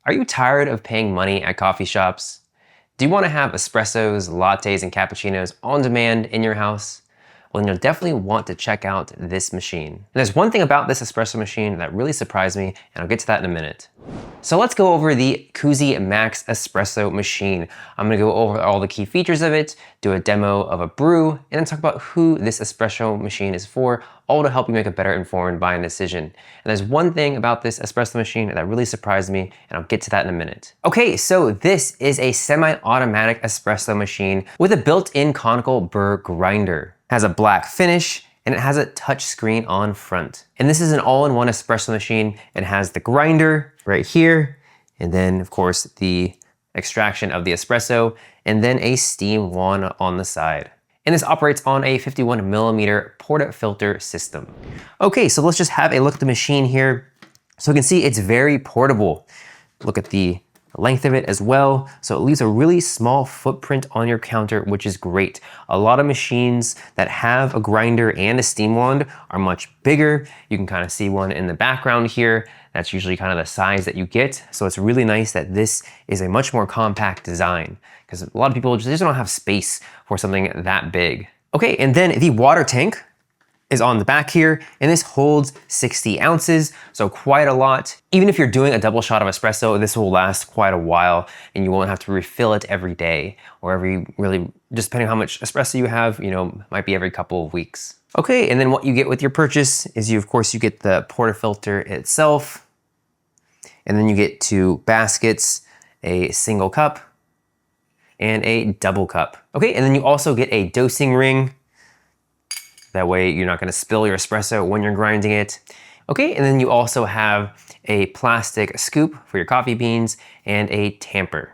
Are you tired of paying money at coffee shops? Do you want to have espressos, lattes, and cappuccinos on demand in your house? Well, then you'll definitely want to check out this machine. And there's one thing about this espresso machine that really surprised me, and I'll get to that in a minute. So let's go over the CUSIMAX espresso machine. I'm gonna go over all the key features of it, do a demo of a brew, and then talk about who this espresso machine is for, all to help you make a better informed buying decision. And there's one thing about this espresso machine that really surprised me, and I'll get to that in a minute. Okay, so this is a semi-automatic espresso machine with a built-in conical burr grinder. It has a black finish, and it has a touch screen on front. And this is an all-in-one espresso machine. It has the grinder right here, and then of course the extraction of the espresso, and then a steam wand on the side. And this operates on a 51mm portafilter system. Okay, so let's just have a look at the machine here. So you can see it's very portable. Look at the length of it as well. So it leaves a really small footprint on your counter, which is great. A lot of machines that have a grinder and a steam wand are much bigger. You can kind of see one in the background here. That's usually kind of the size that you get. So it's really nice that this is a much more compact design, because a lot of people just don't have space for something that big. Okay, and then the water tank is on the back here, and this holds 60 ounces, so quite a lot. Even if you're doing a double shot of espresso, this will last quite a while, and you won't have to refill it every day, or just depending on how much espresso you have, might be every couple of weeks. Okay, and then what you get with your purchase is of course you get the portafilter itself, and then you get 2 baskets, a single cup, and a double cup. Okay, and then you also get a dosing ring. That way you're not gonna spill your espresso when you're grinding it. Okay, and then you also have a plastic scoop for your coffee beans and a tamper.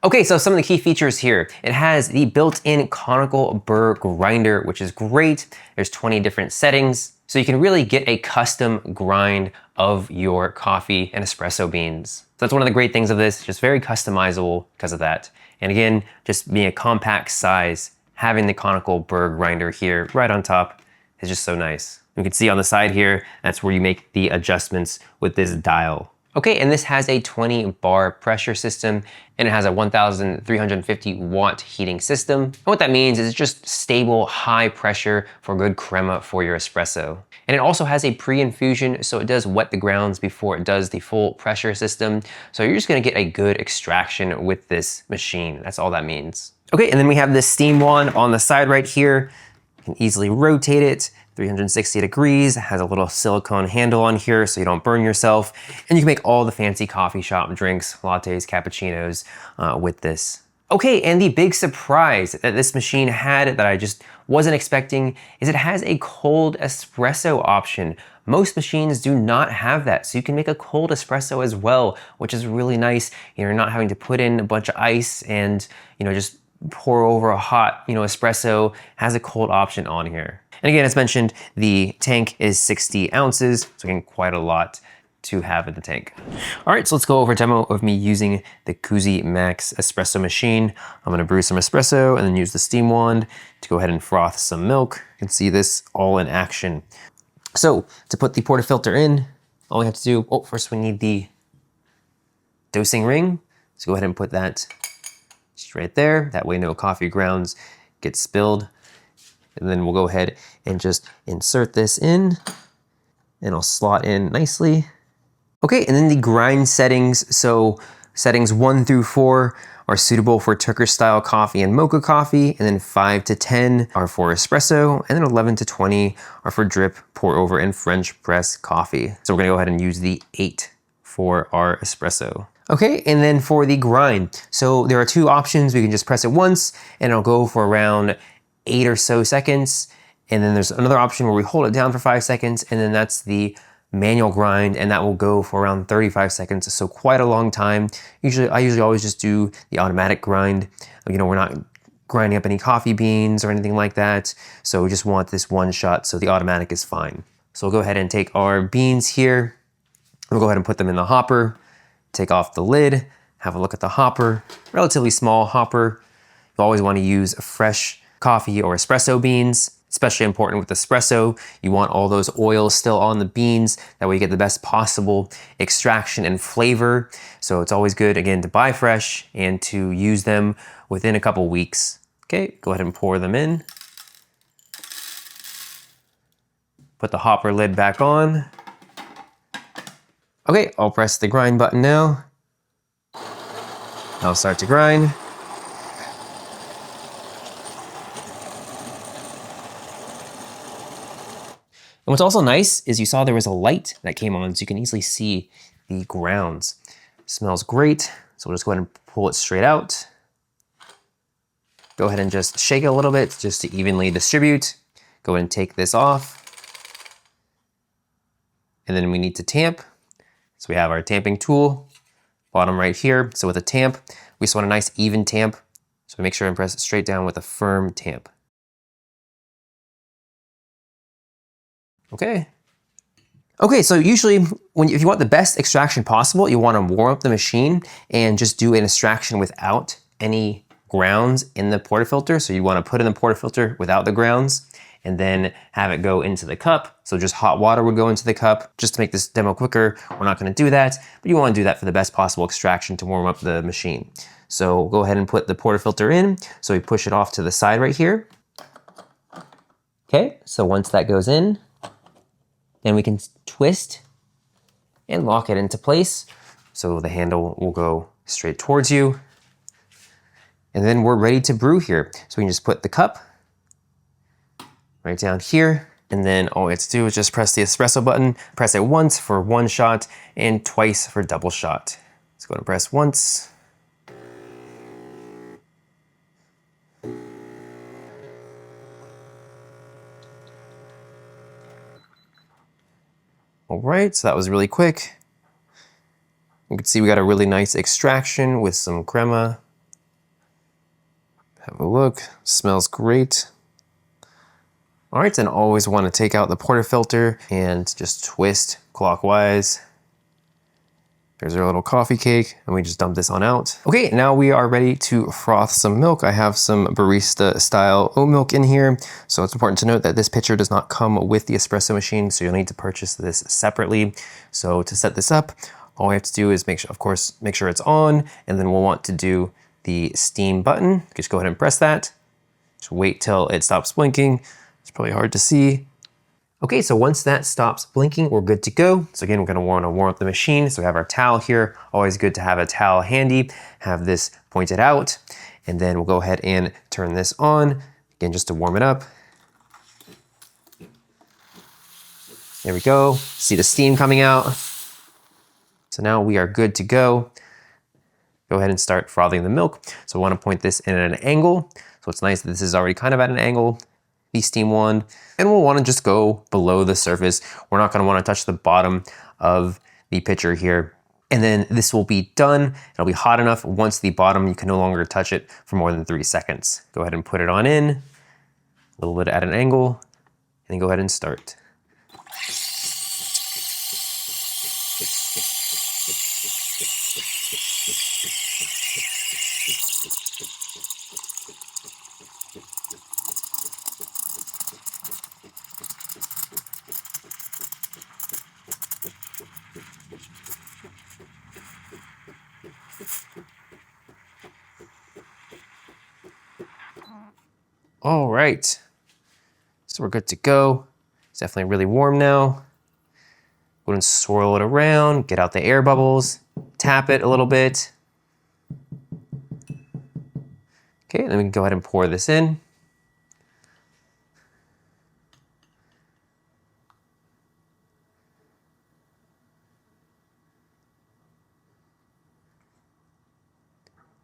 Okay, so some of the key features here. It has the built-in conical burr grinder, which is great. There's 20 different settings, so you can really get a custom grind of your coffee and espresso beans. So that's one of the great things of this, just very customizable because of that. And again, just being a compact size, having the conical burr grinder here right on top is just so nice. You can see on the side here, that's where you make the adjustments with this dial. Okay, and this has a 20 bar pressure system, and it has a 1350 watt heating system. And what that means is it's just stable, high pressure for good crema for your espresso. And it also has a pre-infusion, so it does wet the grounds before it does the full pressure system. So you're just gonna get a good extraction with this machine. That's all that means. Okay, and then we have this steam wand on the side right here. You can easily rotate it 360 degrees. It has a little silicone handle on here so you don't burn yourself. And you can make all the fancy coffee shop drinks, lattes, cappuccinos with this. Okay, and the big surprise that this machine had that I just wasn't expecting is it has a cold espresso option. Most machines do not have that, so you can make a cold espresso as well, which is really nice. You're not having to put in a bunch of ice and just pour over a hot espresso. Has a cold option on here. And again, as mentioned, the tank is 60 ounces, so again, quite a lot to have in the tank. All right, so let's go over a demo of me using the CUSIMAX espresso machine. I'm gonna brew some espresso and then use the steam wand to go ahead and froth some milk. You can see this all in action. So to put the portafilter in, all we have to do, first we need the dosing ring. So go ahead and put that just right there. That way no coffee grounds get spilled. And then we'll go ahead and just insert this in, and it'll slot in nicely. Okay, and then the grind settings. So settings 1 through 4 are suitable for Turkish style coffee and mocha coffee, and then 5 to 10 are for espresso, and then 11 to 20 are for drip, pour over, and French press coffee. So we're gonna go ahead and use the 8 for our espresso. Okay, and then for the grind. So there are 2 options. We can just press it once, and it'll go for around 8 or so seconds. And then there's another option where we hold it down for 5 seconds, and then that's the manual grind, and that will go for around 35 seconds, so quite a long time. I usually always just do the automatic grind. We're not grinding up any coffee beans or anything like that, so we just want this one shot, so the automatic is fine. So we'll go ahead and take our beans here. We'll go ahead and put them in the hopper, take off the lid, have a look at the hopper. Relatively small hopper. You always want to use fresh coffee or espresso beans. Especially important with espresso. You want all those oils still on the beans. That way you get the best possible extraction and flavor. So it's always good, again, to buy fresh and to use them within a couple weeks. Okay, go ahead and pour them in. Put the hopper lid back on. Okay, I'll press the grind button now. I'll start to grind. And what's also nice is you saw there was a light that came on, so you can easily see the grounds. Smells great, so we'll just go ahead and pull it straight out. Go ahead and just shake it a little bit just to evenly distribute. Go ahead and take this off. And then we need to tamp. So we have our tamping tool, bottom right here. So with a tamp, we just want a nice even tamp. So make sure and press it straight down with a firm tamp. Okay. Okay, so usually if you want the best extraction possible, you want to warm up the machine and just do an extraction without any grounds in the portafilter. So you want to put in the portafilter without the grounds and then have it go into the cup. So just hot water would go into the cup. Just to make this demo quicker, we're not going to do that, but you want to do that for the best possible extraction to warm up the machine. So go ahead and put the portafilter in. So we push it off to the side right here. Okay, so once that goes in, then we can twist and lock it into place. So the handle will go straight towards you. And then we're ready to brew here. So we can just put the cup right down here. And then all we have to do is just press the espresso button, press it once for one shot and twice for double shot. Let's go ahead and press once. All right, so that was really quick. You can see we got a really nice extraction with some crema. Have a look, smells great. All right, then always want to take out the portafilter and just twist clockwise. There's our little coffee cake, and we just dump this on out. Okay, now we are ready to froth some milk. I have some barista style oat milk in here. So it's important to note that this pitcher does not come with the espresso machine, so you'll need to purchase this separately. So to set this up, all we have to do is make sure it's on, and then we'll want to do the steam button. Just go ahead and press that. Just wait till it stops blinking. It's probably hard to see. Okay, so once that stops blinking, we're good to go. So again, we're gonna wanna warm up the machine. So we have our towel here. Always good to have a towel handy. Have this pointed out. And then we'll go ahead and turn this on. Again, just to warm it up. There we go. See the steam coming out. So now we are good to go. Go ahead and start frothing the milk. So we wanna point this in at an angle. So it's nice that this is already kind of at an angle. The steam wand, and we'll want to just go below the surface. We're not going to want to touch the bottom of the pitcher here. And then this will be done. It'll be hot enough. Once the bottom, you can no longer touch it for more than 3 seconds. Go ahead and put it on in, a little bit at an angle, and then go ahead and start. All right, so we're good to go. It's definitely really warm now. Go and swirl it around, get out the air bubbles, tap it a little bit. Okay, then we can go ahead and pour this in.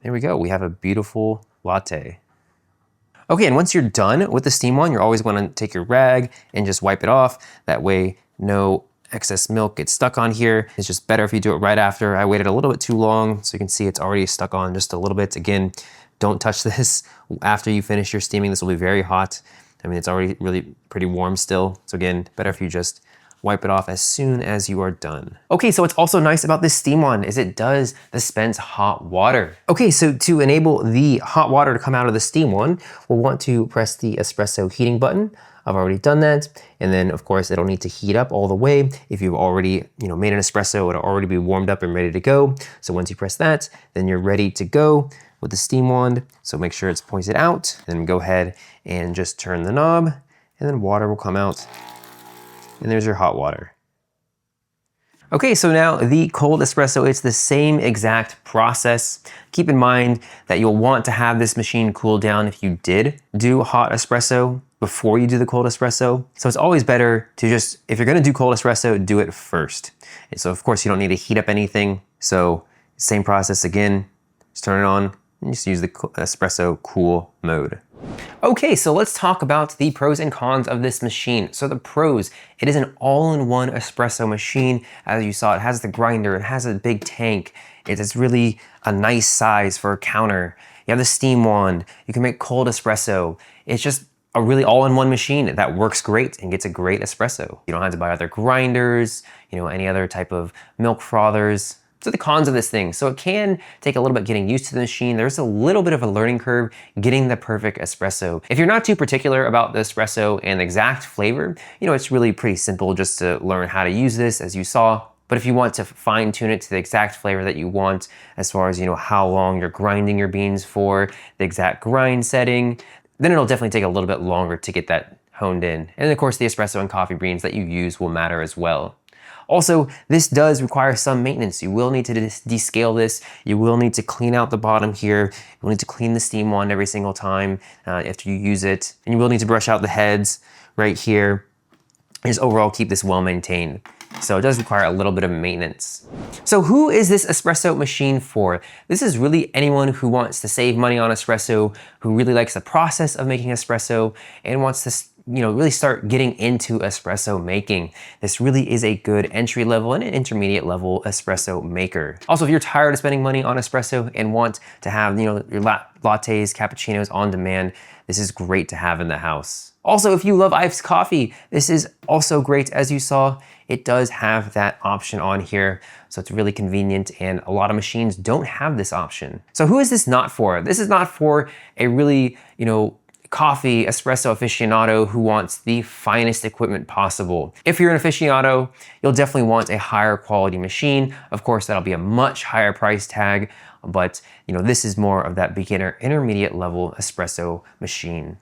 There we go, we have a beautiful latte. Okay, and once you're done with the steam wand, you're always gonna take your rag and just wipe it off. That way, no excess milk gets stuck on here. It's just better if you do it right after. I waited a little bit too long, so you can see it's already stuck on just a little bit. Again, don't touch this after you finish your steaming. This will be very hot. I mean, it's already really pretty warm still. So again, better if you just wipe it off as soon as you are done. Okay, so what's also nice about this steam wand is it does dispense hot water. Okay, so to enable the hot water to come out of the steam wand, we'll want to press the espresso heating button. I've already done that. And then of course it'll need to heat up all the way. If you've already, made an espresso, it'll already be warmed up and ready to go. So once you press that, then you're ready to go with the steam wand. So make sure it's pointed out, then go ahead and just turn the knob, and then water will come out. And there's your hot water. Okay, so now the cold espresso, it's the same exact process. Keep in mind that you'll want to have this machine cool down if you did do hot espresso before you do the cold espresso. So it's always better to just, if you're gonna do cold espresso, do it first. And so of course you don't need to heat up anything. So same process again, just turn it on and just use the espresso cool mode. Okay, so let's talk about the pros and cons of this machine. So the pros, it is an all-in-one espresso machine. As you saw, it has the grinder, it has a big tank. It's really a nice size for a counter. You have the steam wand, you can make cold espresso. It's just a really all-in-one machine that works great and gets a great espresso. You don't have to buy other grinders, any other type of milk frothers. So the cons of this thing, so it can take a little bit getting used to the machine. There's a little bit of a learning curve getting the perfect espresso. If you're not too particular about the espresso and the exact flavor, it's really pretty simple just to learn how to use this, as you saw. But if you want to fine tune it to the exact flavor that you want, as far as how long you're grinding your beans for, the exact grind setting, then it'll definitely take a little bit longer to get that honed in. And of course, the espresso and coffee beans that you use will matter as well. Also, this does require some maintenance. You will need to descale this. You will need to clean out the bottom here. You will need to clean the steam wand every single time after you use it. And you will need to brush out the heads right here. And just overall keep this well maintained. So it does require a little bit of maintenance. So who is this espresso machine for? This is really anyone who wants to save money on espresso, who really likes the process of making espresso and wants to really start getting into espresso making. This really is a good entry level and an intermediate level espresso maker. Also, if you're tired of spending money on espresso and want to have your lattes, cappuccinos on demand, this is great to have in the house. Also, if you love iced coffee, this is also great. As you saw, it does have that option on here. So it's really convenient, and a lot of machines don't have this option. So who is this not for? This is not for a really, coffee espresso aficionado who wants the finest equipment possible. If you're an aficionado, you'll definitely want a higher quality machine. Of course, that'll be a much higher price tag, but this is more of that beginner intermediate level espresso machine.